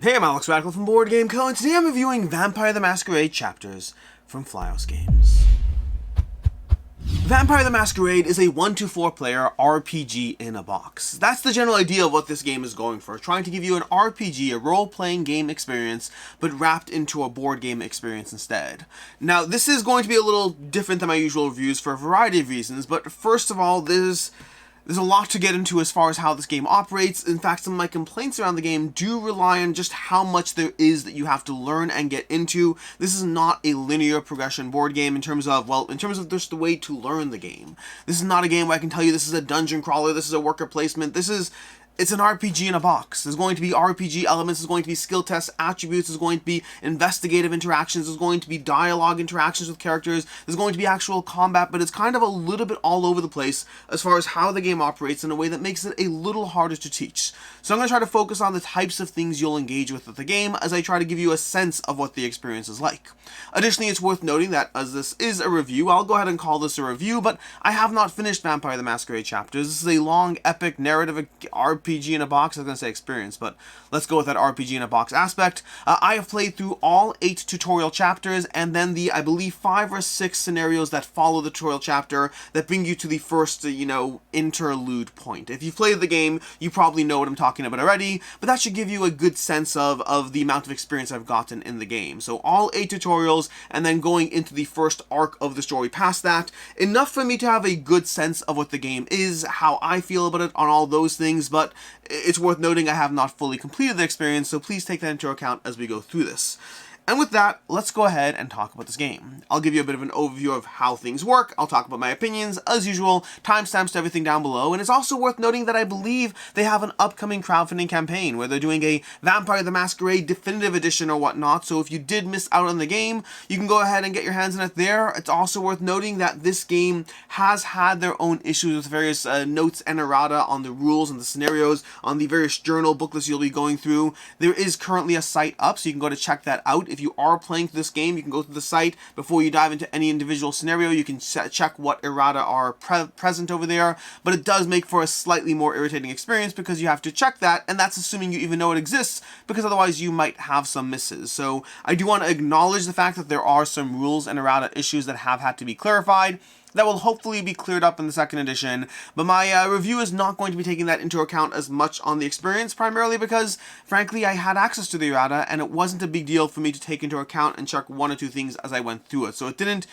Hey, I'm Alex Radical from Board Game Co, and today I'm reviewing Vampire the Masquerade chapters from Flyhouse Games. Vampire the Masquerade is a 1-4 player RPG in a box. That's the general idea of what this game is going for, trying to give you an RPG, a role-playing game experience, but wrapped into a board game experience instead. Now, this is going to be a little different than my usual reviews for a variety of reasons, but first of all, there's a lot to get into as far as how this game operates. In fact, some of my complaints around the game do rely on just how much there is that you have to learn and get into. This is not a linear progression board game in terms of just the way to learn the game. This is not a game where I can tell you this is a dungeon crawler, this is a worker placement, it's an RPG in a box. There's going to be RPG elements, there's going to be skill tests, attributes, there's going to be investigative interactions, there's going to be dialogue interactions with characters, there's going to be actual combat, but it's kind of a little bit all over the place as far as how the game operates in a way that makes it a little harder to teach. So I'm going to try to focus on the types of things you'll engage with the game as I try to give you a sense of what the experience is like. Additionally, it's worth noting that as this is a review, I'll go ahead and call this a review, but I have not finished Vampire the Masquerade chapters. This is a long, epic, narrative RPG in a box. I was going to say experience, but let's go with that RPG in a box aspect. I have played through all 8 tutorial chapters, and then the, I believe, 5 or 6 scenarios that follow the tutorial chapter that bring you to the first, interlude point. If you've played the game, you probably know what I'm talking about already, but that should give you a good sense of the amount of experience I've gotten in the game. So all 8 tutorials, and then going into the first arc of the story past that, enough for me to have a good sense of what the game is, how I feel about it on all those things, but it's worth noting I have not fully completed the experience, so please take that into account as we go through this. And with that, let's go ahead and talk about this game. I'll give you a bit of an overview of how things work, I'll talk about my opinions, as usual, timestamps to everything down below, and it's also worth noting that I believe they have an upcoming crowdfunding campaign where they're doing a Vampire the Masquerade Definitive Edition or whatnot, so if you did miss out on the game, you can go ahead and get your hands on it there. It's also worth noting that this game has had their own issues with various notes and errata on the rules and the scenarios, on the various journal booklets you'll be going through. There is currently a site up, so you can go to check that out. If you are playing through this game, you can go to the site before you dive into any individual scenario. You can check what errata are present over there, but it does make for a slightly more irritating experience because you have to check that, and that's assuming you even know it exists, because otherwise you might have some misses. So I do want to acknowledge the fact that there are some rules and errata issues that have had to be clarified. That will hopefully be cleared up in the second edition, but my review is not going to be taking that into account as much on the experience, primarily because, frankly, I had access to the errata, and it wasn't a big deal for me to take into account and check 1 or 2 things as I went through it. So it didn't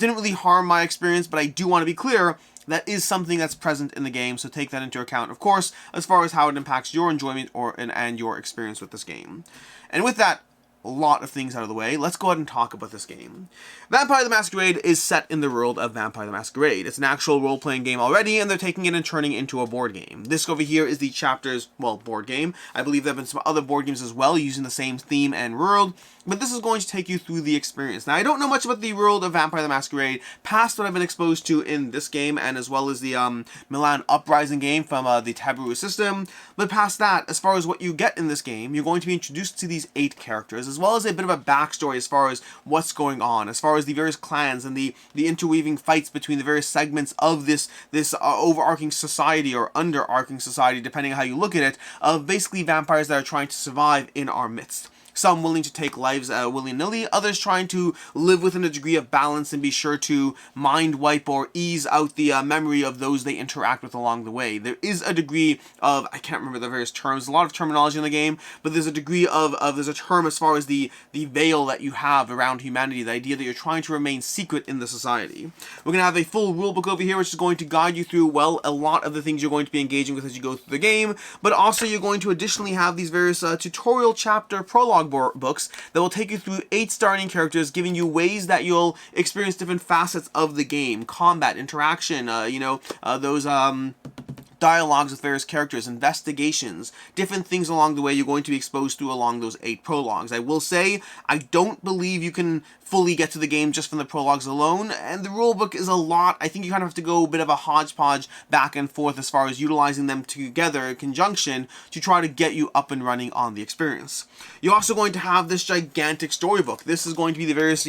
really harm my experience, but I do want to be clear that is something that's present in the game, so take that into account, of course, as far as how it impacts your enjoyment and your experience with this game. And with that, a lot of things out of the way, let's go ahead and talk about this game. Vampire the Masquerade is set in the world of Vampire the Masquerade. It's an actual role-playing game already, and they're taking it and turning it into a board game. This over here is the chapters, board game. I believe there have been some other board games as well using the same theme and world, but this is going to take you through the experience. Now, I don't know much about the world of Vampire the Masquerade past what I've been exposed to in this game, and as well as the Milan Uprising game from the Taboo system, but past that, as far as what you get in this game, you're going to be introduced to these 8 characters, as well as a bit of a backstory as far as what's going on, as far as the various clans and the interweaving fights between the various segments of this overarching society or underarching society, depending on how you look at it, of basically vampires that are trying to survive in our midst. Some willing to take lives willy-nilly, others trying to live within a degree of balance and be sure to mind wipe or ease out the memory of those they interact with along the way. There is a degree of, I can't remember the various terms, a lot of terminology in the game, but there's a degree of there's a term as far as the veil that you have around humanity, the idea that you're trying to remain secret in the society. We're going to have a full rulebook over here, which is going to guide you through, well, a lot of the things you're going to be engaging with as you go through the game, but also you're going to additionally have these various tutorial chapter prologue books that will take you through 8 starting characters, giving you ways that you'll experience different facets of the game, combat, interaction, those dialogues with various characters, investigations, different things along the way you're going to be exposed to along those 8 prologues. I will say, I don't believe you can fully get to the game just from the prologues alone, and the rulebook is a lot. I think you kind of have to go a bit of a hodgepodge back and forth as far as utilizing them together in conjunction to try to get you up and running on the experience. You're also going to have this gigantic storybook. This is going to be the various,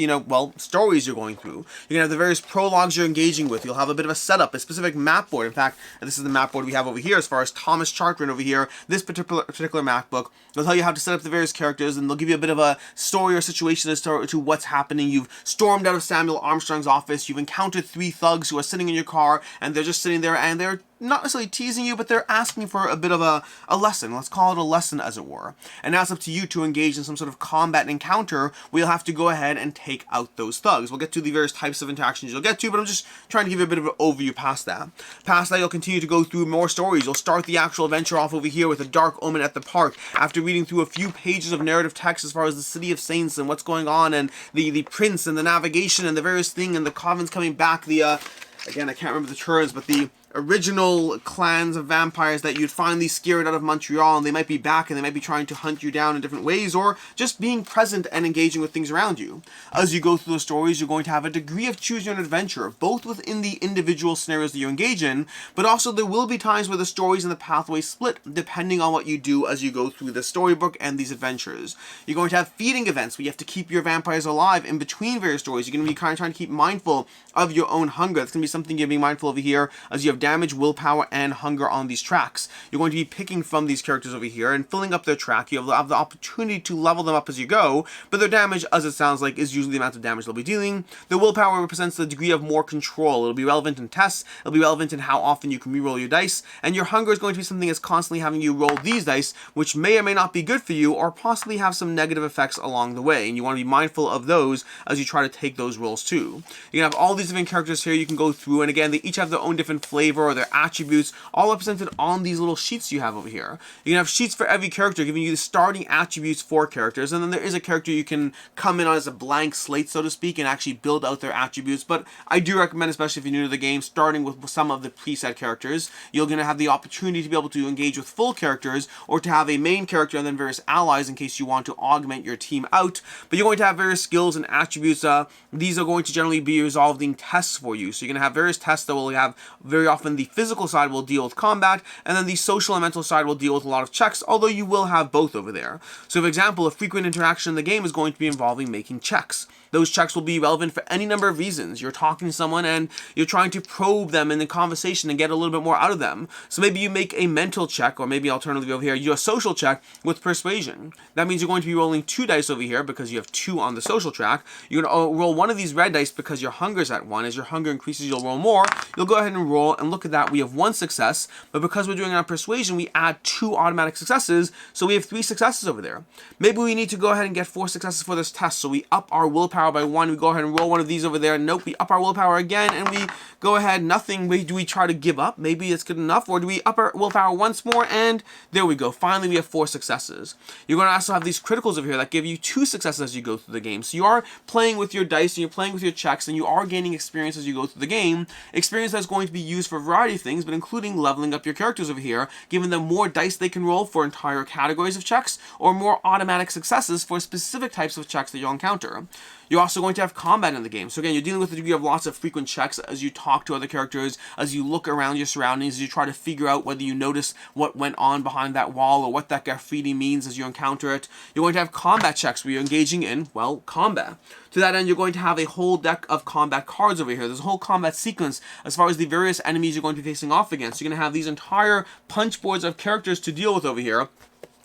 stories you're going through. You're going to have the various prologues you're engaging with. You'll have a bit of a setup, a specific map board. In fact, this is the map board do we have over here as far as Thomas Chartrand over here, this particular MacBook. They'll tell you how to set up the various characters, and they'll give you a bit of a story or situation as to what's happening. You've stormed out of Samuel Armstrong's office, you've encountered 3 thugs who are sitting in your car, and they're just sitting there, and they're not necessarily teasing you, but they're asking for a bit of a lesson. Let's call it a lesson, as it were. And now it's up to you to engage in some sort of combat encounter where you'll have to go ahead and take out those thugs. We'll get to the various types of interactions you'll get to, but I'm just trying to give you a bit of an overview past that. Past that, you'll continue to go through more stories. You'll start the actual adventure off over here with a dark omen at the park. After reading through a few pages of narrative text as far as the City of Saints and what's going on, and the prince and the navigation and the various thing and the covens coming back, again, I can't remember the terms, but the original clans of vampires that you'd finally scared out of Montreal, and they might be back and they might be trying to hunt you down in different ways, or just being present and engaging with things around you. As you go through those stories, you're going to have a degree of choose your own adventure, both within the individual scenarios that you engage in, but also there will be times where the stories and the pathways split, depending on what you do as you go through the storybook and these adventures. You're going to have feeding events where you have to keep your vampires alive in between various stories. You're going to be kind of trying to keep mindful of your own hunger. That's going to be something you're being mindful over here as you have damage, willpower, and hunger on these tracks. You're going to be picking from these characters over here and filling up their track. You have the opportunity to level them up as you go, but their damage, as it sounds like, is usually the amount of damage they'll be dealing. The willpower represents the degree of more control. It'll be relevant in tests, it'll be relevant in how often you can reroll your dice, and your hunger is going to be something that's constantly having you roll these dice, which may or may not be good for you, or possibly have some negative effects along the way, and you want to be mindful of those as you try to take those rolls too. You can have all these different characters here you can go through, and again, they each have their own different flavor or their attributes, all represented on these little sheets you have over here. You can have sheets for every character, giving you the starting attributes for characters, and then there is a character you can come in on as a blank slate, so to speak, and actually build out their attributes. But I do recommend, especially if you're new to the game, starting with some of the preset characters. You're going to have the opportunity to be able to engage with full characters, or to have a main character and then various allies in case you want to augment your team out. But you're going to have various skills and attributes. These are going to generally be resolving tests for you. So you're going to have various tests that will have, very often the physical side will deal with combat, and then the social and mental side will deal with a lot of checks, although you will have both over there. So for example, a frequent interaction in the game is going to be involving making checks. Those checks will be relevant for any number of reasons. You're talking to someone and you're trying to probe them in the conversation and get a little bit more out of them. So maybe you make a mental check, or maybe alternatively over here, you do a social check with persuasion. That means you're going to be rolling 2 dice over here because you have 2 on the social track. You're going to roll one of these red dice because your hunger's at 1. As your hunger increases, you'll roll more. You'll go ahead and roll, and look at that, we have 1 success, but because we're doing it on persuasion, we add 2 automatic successes, so we have 3 successes over there. Maybe we need to go ahead and get 4 successes for this test, so we up our willpower by 1. We go ahead and roll one of these over there. Nope, we up our willpower again, and we go ahead, nothing. Do we try to give up? Maybe it's good enough, or do we up our willpower once more? And there we go. Finally, we have 4 successes. You're going to also have these criticals over here that give you 2 successes as you go through the game. So you are playing with your dice, and you're playing with your checks, and you are gaining experience as you go through the game. Experience that's going to be used for a variety of things, but including leveling up your characters over here, giving them more dice they can roll for entire categories of checks, or more automatic successes for specific types of checks that you'll encounter. You're also going to have combat in the game. So again, you're dealing with the degree of lots of frequent checks as you talk to other characters, as you look around your surroundings, as you try to figure out whether you notice what went on behind that wall or what that graffiti means as you encounter it. You're going to have combat checks where you're engaging in, well, combat. To that end, you're going to have a whole deck of combat cards over here. There's a whole combat sequence as far as the various enemies you're going to be facing off against. You're going to have these entire punch boards of characters to deal with over here.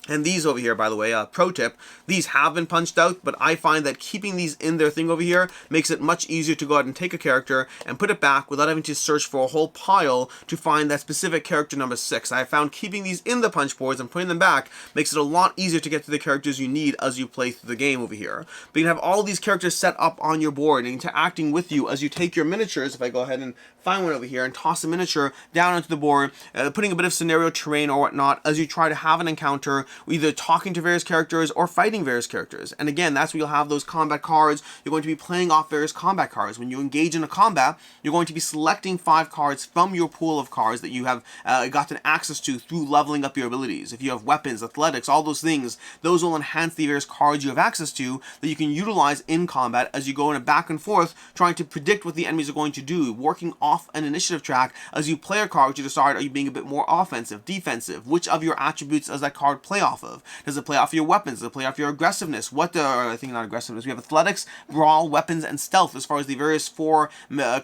And these over here, by the way, pro tip, these have been punched out, but I find that keeping these in their thing over here makes it much easier to go ahead and take a character and put it back without having to search for a whole pile to find that specific character number 6. I have found keeping these in the punch boards and putting them back makes it a lot easier to get to the characters you need as you play through the game over here. But you can have all these characters set up on your board and interacting with you as you take your miniatures. If I go ahead and find one over here and toss a miniature down onto the board, putting a bit of scenario terrain or whatnot as you try to have an encounter, either talking to various characters or fighting various characters. And again, that's where you'll have those combat cards. You're going to be playing off various combat cards. When you engage in a combat, you're going to be selecting 5 cards from your pool of cards that you have gotten access to through leveling up your abilities. If you have weapons, athletics, all those things, those will enhance the various cards you have access to that you can utilize in combat as you go in a back and forth trying to predict what the enemies are going to do, working off an initiative track as you play a card to decide, are you being a bit more offensive, defensive, which of your attributes does that card play off off of? Does it play off your weapons? Does it play off your aggressiveness? I think not aggressiveness. We have athletics, brawl, weapons, and stealth as far as the various four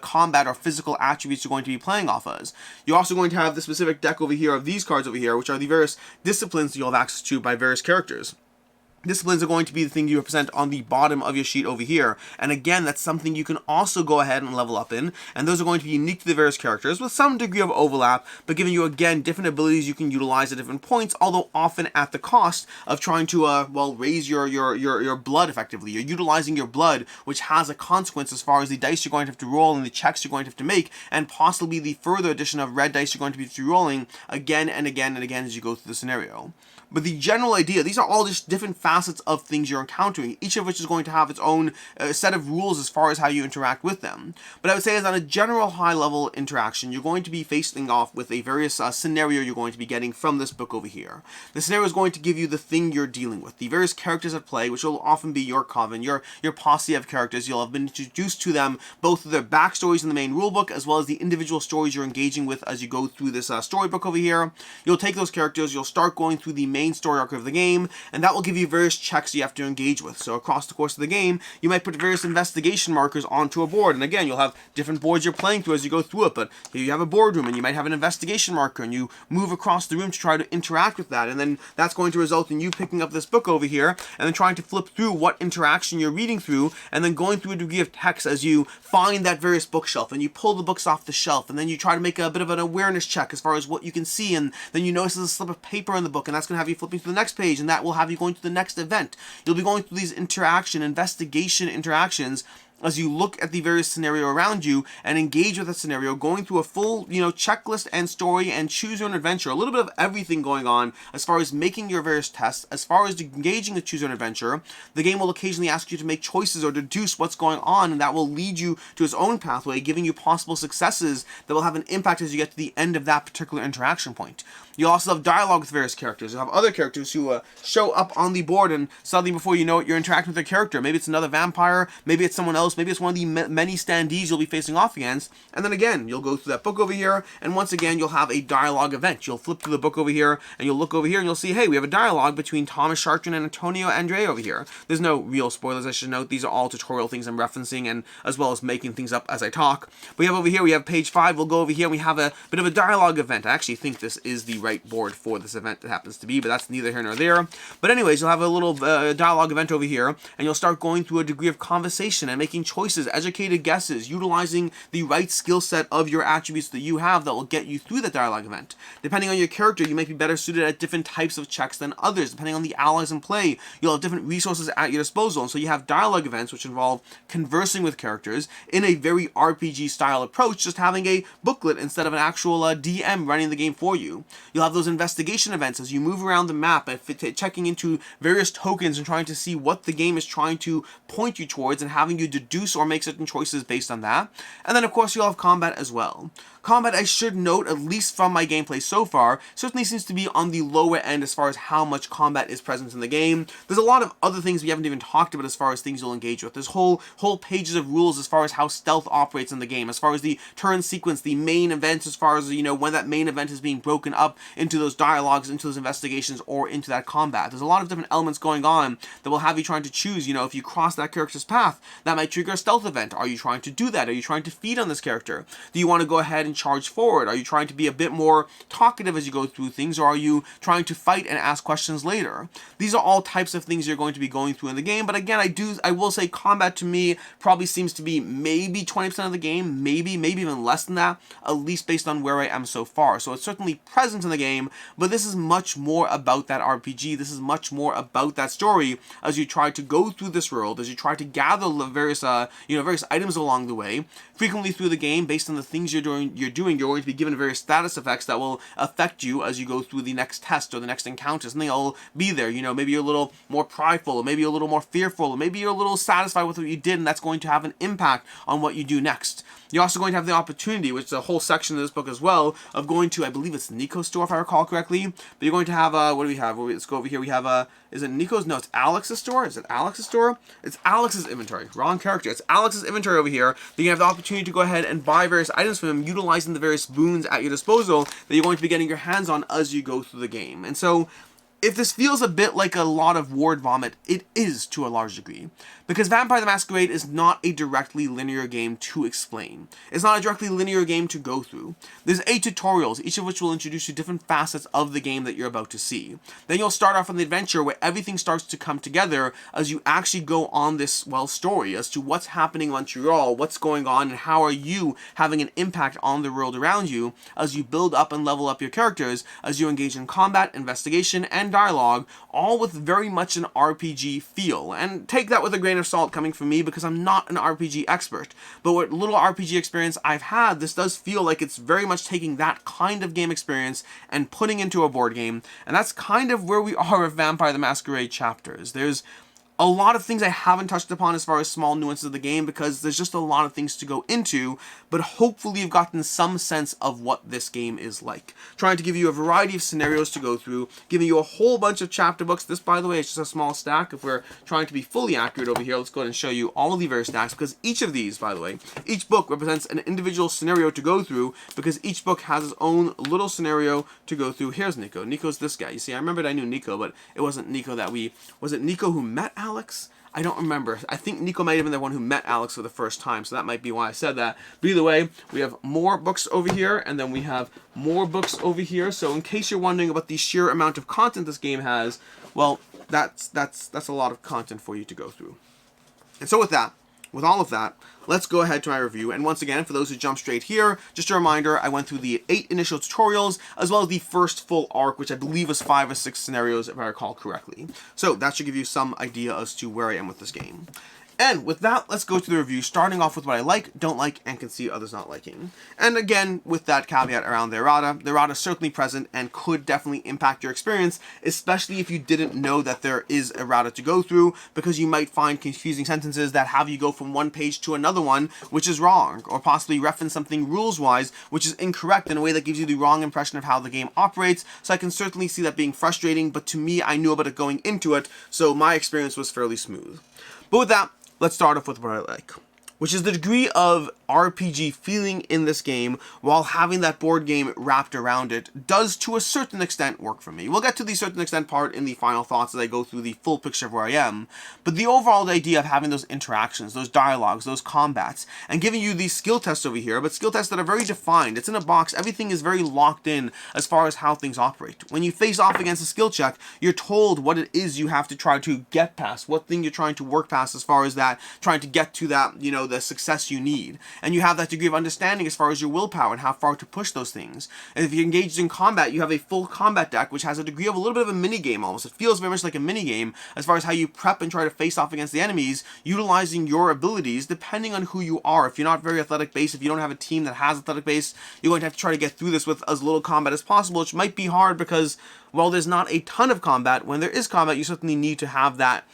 combat or physical attributes you're going to be playing off of. You're also going to have the specific deck over here of these cards over here, which are the various disciplines you'll have access to by various characters. Disciplines are going to be the thing you represent on the bottom of your sheet over here. And again, that's something you can also go ahead and level up in. And those are going to be unique to the various characters with some degree of overlap, but giving you, again, different abilities you can utilize at different points, although often at the cost of trying to, raise your blood effectively. You're utilizing your blood, which has a consequence as far as the dice you're going to have to roll and the checks you're going to have to make, and possibly the further addition of red dice you're going to be rolling again and again and again as you go through the scenario. But the general idea, these are all just different facets of things you're encountering, each of which is going to have its own set of rules as far as how you interact with them. But I would say as on a general high-level interaction, you're going to be facing off with a various scenario you're going to be getting from this book over here. The scenario is going to give you the thing you're dealing with, the various characters at play, which will often be your coven, your posse of characters. You'll have been introduced to them, both through their backstories in the main rulebook, as well as the individual stories you're engaging with as you go through this storybook over here. You'll take those characters, you'll start going through the main story arc of the game, and that will give you various checks you have to engage with. So across the course of the game, you might put various investigation markers onto a board, and again, you'll have different boards you're playing through as you go through it, but here you have a boardroom, and you might have an investigation marker, and you move across the room to try to interact with that, and then that's going to result in you picking up this book over here, and then trying to flip through what interaction you're reading through, and then going through a degree of text as you find that various bookshelf, and you pull the books off the shelf, and then you try to make a bit of an awareness check as far as what you can see, and then you notice there's a slip of paper in the book, and that's going to have you flipping to the next page, and that will have you going to the next event. You'll be going through these investigation interactions as you look at the various scenario around you and engage with the scenario, going through a full, checklist and story and choose your own adventure. A little bit of everything going on as far as making your various tests, as far as engaging with choose your own adventure. The game will occasionally ask you to make choices or deduce what's going on, and that will lead you to its own pathway, giving you possible successes that will have an impact as you get to the end of that particular interaction point. You'll also have dialogue with various characters. You'll have other characters who show up on the board, and suddenly before you know it, you're interacting with their character. Maybe it's another vampire, maybe it's someone else, maybe it's one of the many standees you'll be facing off against. And then again, you'll go through that book over here, and once again, you'll have a dialogue event. You'll flip through the book over here, and you'll look over here, and you'll see, hey, we have a dialogue between Thomas Chartrand and Antonio Andre over here. There's no real spoilers, I should note. These are all tutorial things I'm referencing, and as well as making things up as I talk. But we have over here, we have page 5. We'll go over here, and we have a bit of a dialogue event. I actually think this is the right board for this event that happens to be, but that's neither here nor there. But anyways, you'll have a little dialogue event over here, and you'll start going through a degree of conversation and making choices, educated guesses, utilizing the right skill set of your attributes that you have that will get you through the dialogue event. Depending on your character, you might be better suited at different types of checks than others. Depending on the allies in play, you'll have different resources at your disposal. And so you have dialogue events, which involve conversing with characters in a very RPG style approach, just having a booklet instead of an actual DM running the game for you. You'll have those investigation events as you move around the map and checking into various tokens and trying to see what the game is trying to point you towards and having you deduce or make certain choices based on that. And then of course you'll have combat as well. Combat, I should note, at least from my gameplay so far, certainly seems to be on the lower end as far as how much combat is present in the game. There's a lot of other things we haven't even talked about as far as things you'll engage with. There's whole pages of rules as far as how stealth operates in the game, as far as the turn sequence, the main events, as far as, when that main event is being broken up into those dialogues, into those investigations, or into that combat. There's a lot of different elements going on that will have you trying to choose, if you cross that character's path, that might trigger a stealth event. Are you trying to do that? Are you trying to feed on this character? Do you want to go ahead and charge forward? Are you trying to be a bit more talkative as you go through things, or are you trying to fight and ask questions later? These are all types of things you're going to be going through in the game, but again, I will say combat to me probably seems to be maybe 20% of the game, maybe even less than that, at least based on where I am so far. So it's certainly present in the game, but this is much more about that RPG. This is much more about that story as you try to go through this world, as you try to gather the various items along the way. Frequently through the game, based on the things you're going to be given various status effects that will affect you as you go through the next test or the next encounter. Something that will be there. Maybe you're a little more prideful, or maybe you're a little more fearful, or maybe you're a little satisfied with what you did, and that's going to have an impact on what you do next. You're also going to have the opportunity, which is a whole section of this book as well, of going to, I believe it's Nico's store if I recall correctly, but you're going to have, what do we have? Let's go over here. We have, is it Nico's? No, it's Alex's store. Is it Alex's store? It's Alex's inventory. Wrong character. It's Alex's inventory over here. Then you have the opportunity to go ahead and buy various items from him, utilizing the various boons at your disposal that you're going to be getting your hands on as you go through the game. And so, If this feels a bit like a lot of word vomit, it is to a large degree. Because Vampire the Masquerade is not a directly linear game to explain. It's not a directly linear game to go through. There's 8 tutorials, each of which will introduce you different facets of the game that you're about to see. Then you'll start off on the adventure where everything starts to come together as you actually go on this, story as to what's happening in Montreal, what's going on, and how are you having an impact on the world around you as you build up and level up your characters, as you engage in combat, investigation, and dialogue, all with very much an RPG feel. And take that with a grain of salt coming from me, because I'm not an RPG expert. But what little RPG experience I've had, this does feel like it's very much taking that kind of game experience and putting into a board game. And that's kind of where we are with Vampire the Masquerade chapters. There's a lot of things I haven't touched upon as far as small nuances of the game, because there's just a lot of things to go into, but hopefully you've gotten some sense of what this game is like. Trying to give you a variety of scenarios to go through, giving you a whole bunch of chapter books. This, by the way, is just a small stack. If we're trying to be fully accurate over here, let's go ahead and show you all of the various stacks, because each of these, by the way, each book represents an individual scenario to go through, because each book has its own little scenario to go through. Here's Nico. Nico's this guy. You see, I remembered I knew Nico, but it wasn't Nico that was it Nico who met Alex? I don't remember. I think Nico might have been the one who met Alex for the first time, so that might be why I said that. But either way, we have more books over here, and then we have more books over here. So in case you're wondering about the sheer amount of content this game has, well, that's a lot of content for you to go through. And so with all of that, let's go ahead to my review. And once again, for those who jump straight here, just a reminder, I went through the 8 initial tutorials, as well as the first full arc, which I believe was 5 or 6 scenarios, if I recall correctly. So that should give you some idea as to where I am with this game. And with that, let's go to the review, starting off with what I like, don't like, and can see others not liking. And again, with that caveat around the errata is certainly present and could definitely impact your experience, especially if you didn't know that there is errata to go through, because you might find confusing sentences that have you go from one page to another one, which is wrong, or possibly reference something rules-wise, which is incorrect in a way that gives you the wrong impression of how the game operates. So I can certainly see that being frustrating, but to me, I knew about it going into it, so my experience was fairly smooth. But with that, let's start off with what I like, which is the degree of RPG feeling in this game while having that board game wrapped around it does to a certain extent work for me. We'll get to the certain extent part in the final thoughts as I go through the full picture of where I am, but the overall idea of having those interactions, those dialogues, those combats, and giving you these skill tests over here, but skill tests that are very defined. It's in a box, everything is very locked in as far as how things operate. When you face off against a skill check, you're told what it is you have to try to get past, what thing you're trying to work past as far as that, trying to get to that, the success you need. And you have that degree of understanding as far as your willpower and how far to push those things. And if you're engaged in combat, you have a full combat deck, which has a degree of a little bit of a mini game almost. It feels very much like a mini game as far as how you prep and try to face off against the enemies, utilizing your abilities depending on who you are. If you're not very athletic based, if you don't have a team that has athletic base, you're going to have to try to get through this with as little combat as possible, which might be hard because, while there's not a ton of combat, when there is combat, you certainly need to have that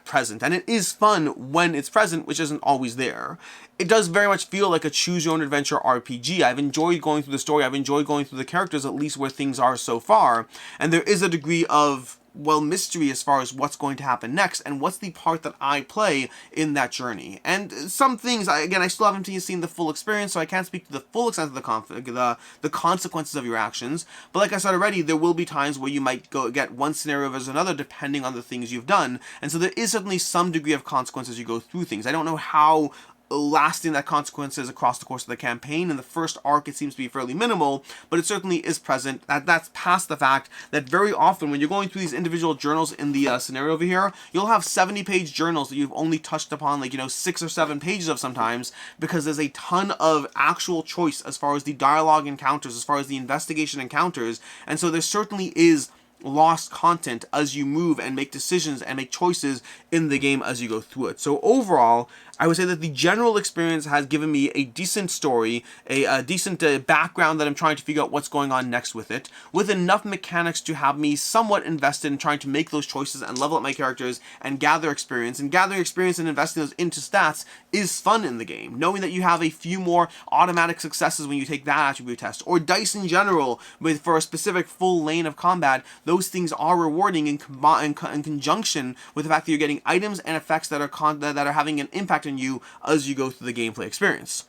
present. And it is fun when it's present, which isn't always there. It does very much feel like a choose-your-own-adventure RPG. I've enjoyed going through the story. I've enjoyed going through the characters, at least where things are so far. And there is a degree of, mystery as far as what's going to happen next and what's the part that I play in that journey. And some things, I still haven't seen the full experience, so I can't speak to the full extent of the consequences of your actions. But like I said already, there will be times where you might get one scenario versus another depending on the things you've done. And so there is certainly some degree of consequence as you go through things. I don't know how lasting that consequences across the course of the campaign. In the first arc, it seems to be fairly minimal, but it certainly is present. That's past the fact that very often when you're going through these individual journals in the scenario over here, you'll have 70-page journals that you've only touched upon 6 or 7 pages of sometimes, because there's a ton of actual choice as far as the dialogue encounters, as far as the investigation encounters, and so there certainly is lost content as you move and make decisions and make choices in the game as you go through it. So overall, I would say that the general experience has given me a decent story, a decent background that I'm trying to figure out what's going on next with it, with enough mechanics to have me somewhat invested in trying to make those choices and level up my characters and gather experience. And gathering experience and investing those into stats is fun in the game. Knowing that you have a few more automatic successes when you take that attribute test, or dice in general for a specific full lane of combat, those things are rewarding in conjunction with the fact that you're getting items and effects that are having an impact on you as you go through the gameplay experience.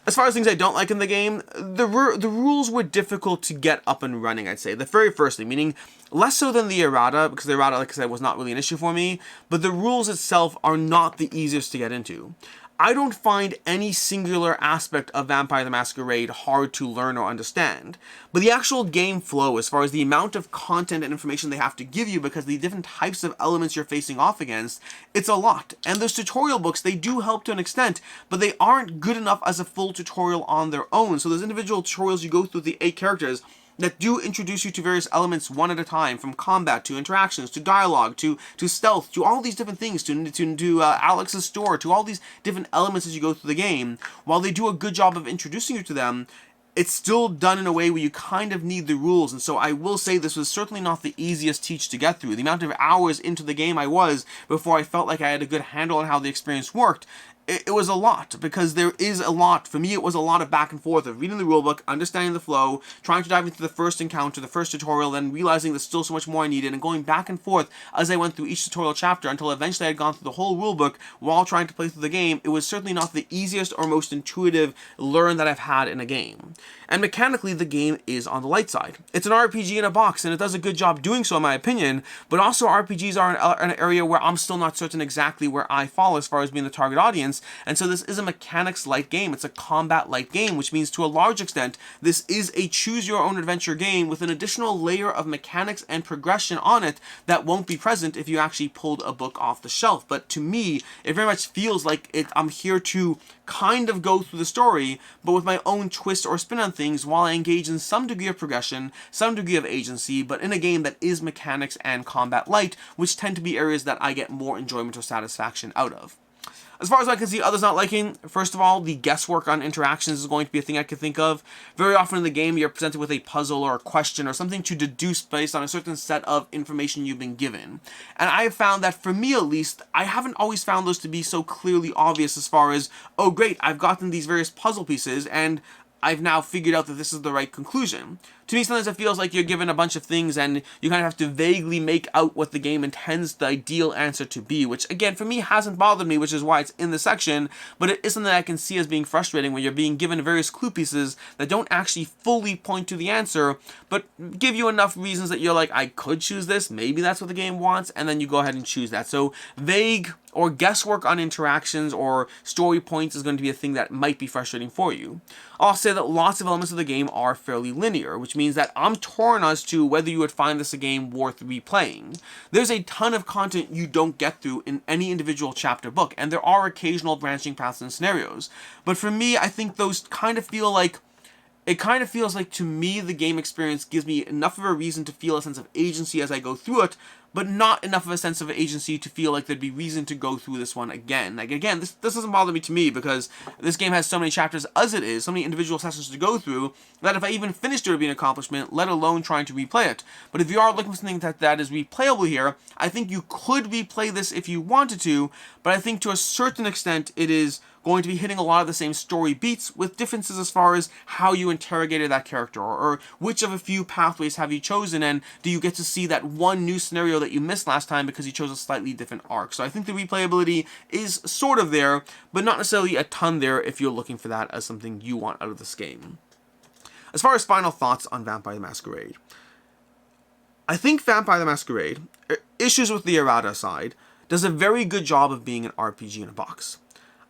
As far as things I don't like in the game, the rules were difficult to get up and running, I'd say. The very firstly, meaning less so than the errata, because the errata, like I said, was not really an issue for me, but the rules itself are not the easiest to get into. I don't find any singular aspect of Vampire the Masquerade hard to learn or understand, but the actual game flow, as far as the amount of content and information they have to give you because of the different types of elements you're facing off against, it's a lot. And those tutorial books, they do help to an extent, but they aren't good enough as a full tutorial on their own. So those individual tutorials you go through the 8 characters that do introduce you to various elements one at a time, from combat to interactions to dialogue to stealth to all these different things, to Alex's store, to all these different elements as you go through the game. While they do a good job of introducing you to them, it's still done in a way where you kind of need the rules. And so I will say this was certainly not the easiest teach to get through. The amount of hours into the game I was before I felt like I had a good handle on how the experience worked, it was a lot, because there is a lot. For me, it was a lot of back and forth of reading the rulebook, understanding the flow, trying to dive into the first encounter, the first tutorial, then realizing there's still so much more I needed, and going back and forth as I went through each tutorial chapter until eventually I had gone through the whole rulebook while trying to play through the game. It was certainly not the easiest or most intuitive learn that I've had in a game. And mechanically, the game is on the light side. It's an RPG in a box, and it does a good job doing so in my opinion, but also RPGs are an area where I'm still not certain exactly where I fall as far as being the target audience, and so this is a mechanics-light game. It's a combat-light game, which means to a large extent, this is a choose-your-own-adventure game with an additional layer of mechanics and progression on it that won't be present if you actually pulled a book off the shelf. But to me, it very much feels like I'm here to kind of go through the story, but with my own twist or spin on things while I engage in some degree of progression, some degree of agency, but in a game that is mechanics and combat light, which tend to be areas that I get more enjoyment or satisfaction out of. As far as I can see others not liking, first of all, the guesswork on interactions is going to be a thing I can think of. Very often in the game, you're presented with a puzzle or a question or something to deduce based on a certain set of information you've been given. And I have found that, for me at least, I haven't always found those to be so clearly obvious as far as, oh great, I've gotten these various puzzle pieces and I've now figured out that this is the right conclusion. To me, sometimes it feels like you're given a bunch of things and you kind of have to vaguely make out what the game intends the ideal answer to be, which again, for me, hasn't bothered me, which is why it's in the section, but it is something that I can see as being frustrating when you're being given various clue pieces that don't actually fully point to the answer, but give you enough reasons that you're like, I could choose this, maybe that's what the game wants, and then you go ahead and choose that. So vague or guesswork on interactions or story points is going to be a thing that might be frustrating for you. I'll say that lots of elements of the game are fairly linear, which means that I'm torn as to whether you would find this a game worth replaying. There's a ton of content you don't get through in any individual chapter book, and there are occasional branching paths and scenarios. But for me, I think those kind of feel like it kind of feels like, to me, the game experience gives me enough of a reason to feel a sense of agency as I go through it, but not enough of a sense of agency to feel like there'd be reason to go through this one again. Like, again, this doesn't bother me to me, because this game has so many chapters as it is, so many individual sessions to go through, that if I even finished it, it would be an accomplishment, let alone trying to replay it. But if you are looking for something that is replayable here, I think you could replay this if you wanted to, but I think to a certain extent it is going to be hitting a lot of the same story beats, with differences as far as how you interrogated that character, or which of a few pathways have you chosen, and do you get to see that one new scenario that you missed last time because you chose a slightly different arc. So I think the replayability is sort of there, but not necessarily a ton there if you're looking for that as something you want out of this game. As far as final thoughts on Vampire the Masquerade, I think Vampire the Masquerade, issues with the errata aside, does a very good job of being an RPG in a box.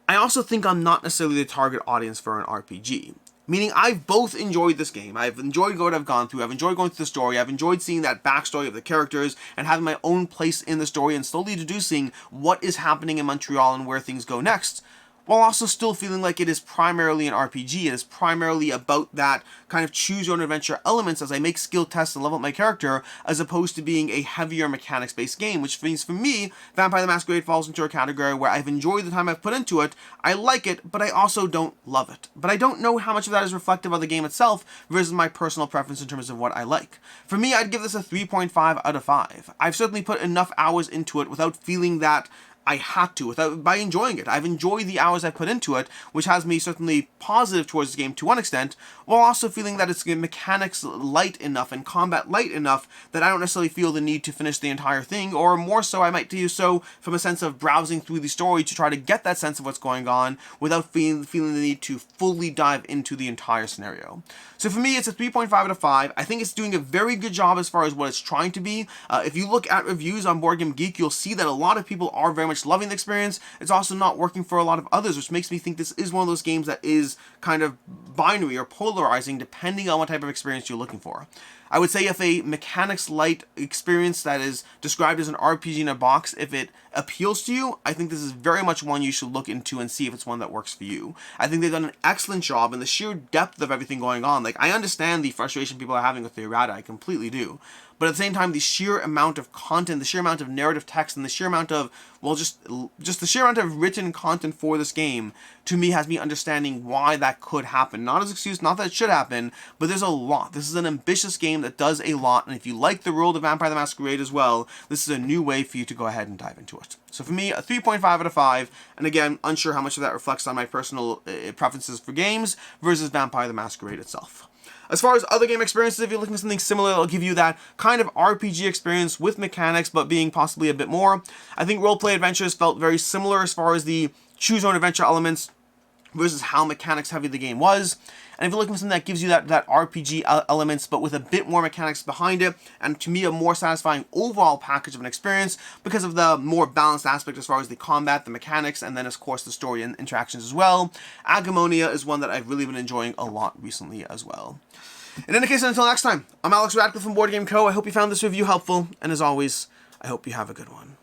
I also think I'm not necessarily the target audience for an RPG. Meaning, I've both enjoyed this game. I've enjoyed what I've gone through. I've enjoyed going through the story. I've enjoyed seeing that backstory of the characters and having my own place in the story and slowly deducing what is happening in Montreal and where things go next, while also still feeling like it is primarily an RPG. It is primarily about that kind of choose-your-own-adventure elements as I make skill tests and level up my character, as opposed to being a heavier mechanics-based game, which means for me, Vampire the Masquerade falls into a category where I've enjoyed the time I've put into it, I like it, but I also don't love it. But I don't know how much of that is reflective of the game itself versus my personal preference in terms of what I like. For me, I'd give this a 3.5 out of 5. I've certainly put enough hours into it without feeling that I had to, by enjoying it. I've enjoyed the hours I put into it, which has me certainly positive towards the game to one extent, while also feeling that it's mechanics light enough and combat light enough that I don't necessarily feel the need to finish the entire thing, or more so I might do so from a sense of browsing through the story to try to get that sense of what's going on without feeling the need to fully dive into the entire scenario. So for me, it's a 3.5 out of 5. I think it's doing a very good job as far as what it's trying to be. If you look at reviews on Board Game Geek, you'll see that a lot of people are very much loving the experience. It's also not working for a lot of others, which makes me think this is one of those games that is kind of binary or polarizing depending on what type of experience you're looking for. I would say if a mechanics light experience that is described as an RPG in a box, if it appeals to you, I think this is very much one you should look into and see if it's one that works for you. I think they've done an excellent job in the sheer depth of everything going on. Like, I understand the frustration people are having with the errata, I completely do. But at the same time, the sheer amount of content, the sheer amount of narrative text, and the sheer amount of, well, just the sheer amount of written content for this game, to me, has me understanding why that could happen. Not as an excuse, not that it should happen, but there's a lot. This is an ambitious game that does a lot, and if you like the world of Vampire the Masquerade as well, this is a new way for you to go ahead and dive into it. So for me, a 3.5 out of 5, and again, unsure how much of that reflects on my personal preferences for games versus Vampire the Masquerade itself. As far as other game experiences, if you're looking for something similar, it'll give you that kind of RPG experience with mechanics, but being possibly a bit more. I think Roleplay Adventures felt very similar as far as the choose your own adventure elements versus how mechanics heavy the game was. And if you're looking for something that gives you that RPG elements, but with a bit more mechanics behind it, and to me a more satisfying overall package of an experience because of the more balanced aspect as far as the combat, the mechanics, and then of course the story and interactions as well, Agamonia is one that I've really been enjoying a lot recently as well. In any case, until next time, I'm Alex Radcliffe from Board Game Co. I hope you found this review helpful, and as always, I hope you have a good one.